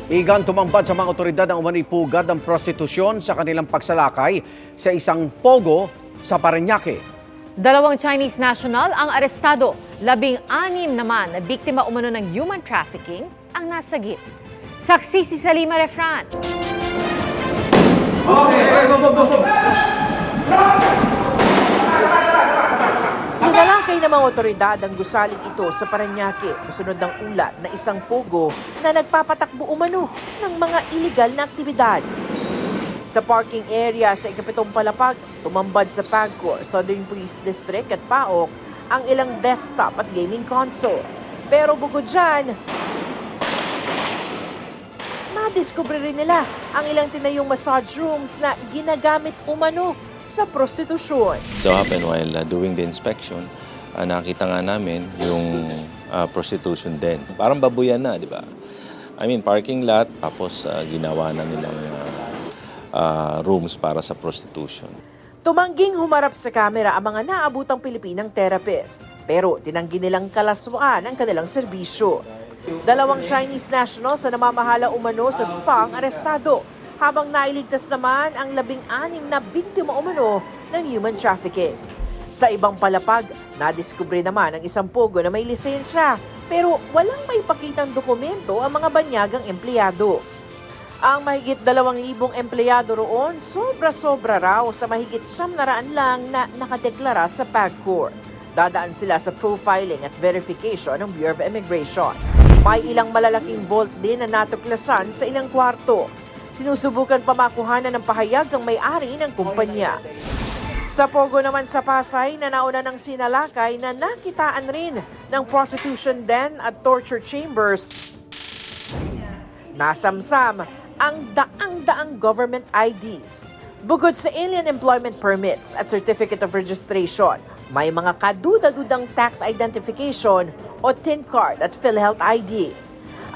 Igan tumambad sa mga otoridad ang umano'y pugad ng prostitusyon sa kanilang pagsalakay sa isang pogo sa Parañaque. 2 Chinese national ang arestado. 16 naman na biktima umano ng human trafficking ang nasagip. Saksi si Salima Refran. Sinalakay ng mga otoridad ang gusaling ito sa Parañaque kasunod ng ulat na isang pogo na nagpapatakbo umano ng mga iligal na aktibidad. Sa parking area sa ikapitong palapag, tumambad sa Pagcor, Southern Police District at PAOK ang ilang desktop at gaming console. Pero bukod dyan, madiskubre rin nila ang ilang tinayong massage rooms na ginagamit umano sa prostitusyon. So happened while doing the inspection, nakita nga namin yung prostitution din. Parang babuyan na, di ba? I mean, parking lot, tapos ginawa na nilang rooms para sa prostitution. Tumangging humarap sa kamera ang mga naabutang Pilipinang therapist, pero tinanggi nilang kalaswaan ang kanilang serbisyo. 2 Chinese nationals na namamahala umano sa spa ang arestado, habang nailigtas naman ang 16 na biktima umano ng human trafficking. Sa ibang palapag, nadiskubre naman ang isang pogo na may lisensya, pero walang may pakitang dokumento ang mga banyagang empleyado. Ang mahigit 2,000 empleyado roon, sobra-sobra raw sa mahigit 900 lang na nakadeklara sa Pagcor. Dadaan sila sa profiling at verification ng Bureau of Immigration. May ilang malalaking vault din na natuklasan sa ilang kwarto. Sinusubukan pa makuhanan ng pahayag ang may-ari ng kumpanya. Sa pogo naman sa Pasay, na nauna ng sinalakay na nakitaan rin ng prostitution den at torture chambers. Nasamsam ang daang-daang government IDs. Bukod sa alien employment permits at certificate of registration, may mga kaduda-dudang tax identification o TIN card at PhilHealth ID.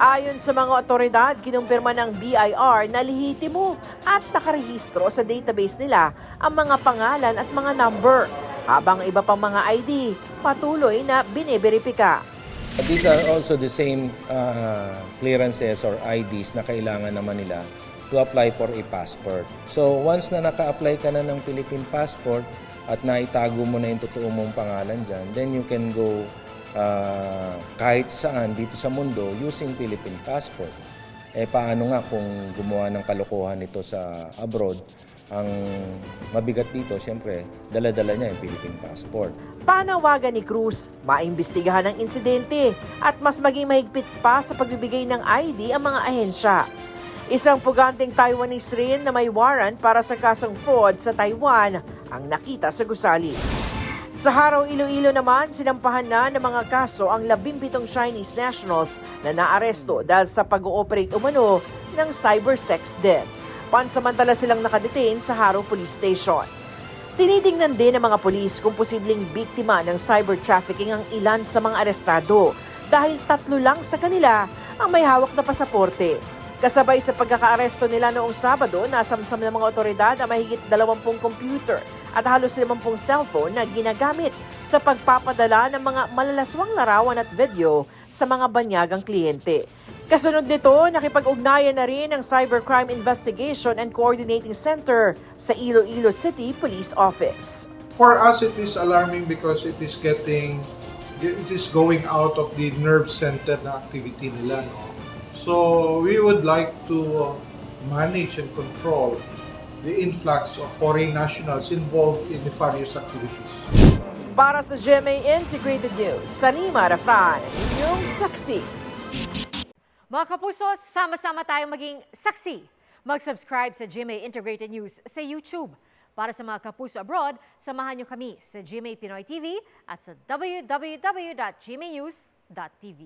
Ayon sa mga otoridad, kinumpirma ng BIR na lehitimo at nakarehistro sa database nila ang mga pangalan at mga number, habang iba pang mga ID patuloy na biniberipika. These are also the same clearances or IDs na kailangan naman nila to apply for a passport. So once na naka-apply ka na ng Philippine passport at naitago mo na yung totoo mong pangalan dyan, then you can go kahit saan dito sa mundo using Philippine passport. Paano nga kung gumawa ng kalokohan ito sa abroad? Ang mabigat dito, siyempre, dala-dala niya yung Philippine passport. Panawagan ni Cruz, maimbestigahan ang insidente at mas maging mahigpit pa sa pagbibigay ng ID ang mga ahensya. Isang puganteng Taiwanese rin na may warrant para sa kasong fraud sa Taiwan ang nakita sa gusali. Sa Haro, Iloilo naman, sinampahan na ng mga kaso ang 17 Chinese nationals na naaresto dahil sa pag-ooperate umano ng cybersex den. Pansamantala silang nakadetain sa Haro Police Station. Tinitingnan din ng mga pulis kung posibleng biktima ng cyber trafficking ang ilan sa mga arestado dahil 3 lang sa kanila ang may hawak na pasaporte. Kasabay sa pagkakaaresto nila noong Sabado, nasamsam ng mga otoridad ang mahigit 20 computer at halos 50 cellphone na ginagamit sa pagpapadala ng mga malalaswang larawan at video sa mga banyagang kliyente. Kasunod nito, nakipag-ugnayan na rin ang Cybercrime Investigation and Coordinating Center sa Iloilo City Police Office. For us, it is alarming because it is going out of the nerve center na activity nila. No? So we would like to manage and control the influx of foreign nationals involved in nefarious activities. Para sa GMA Integrated News, Salima Refran, inyong saksi. Mga kapuso, sama-sama tayong maging saksi. Mag-subscribe sa GMA Integrated News sa YouTube. Para sa mga kapuso abroad, samahan niyo kami sa GMA Pinoy TV at sa www.gmanews.tv.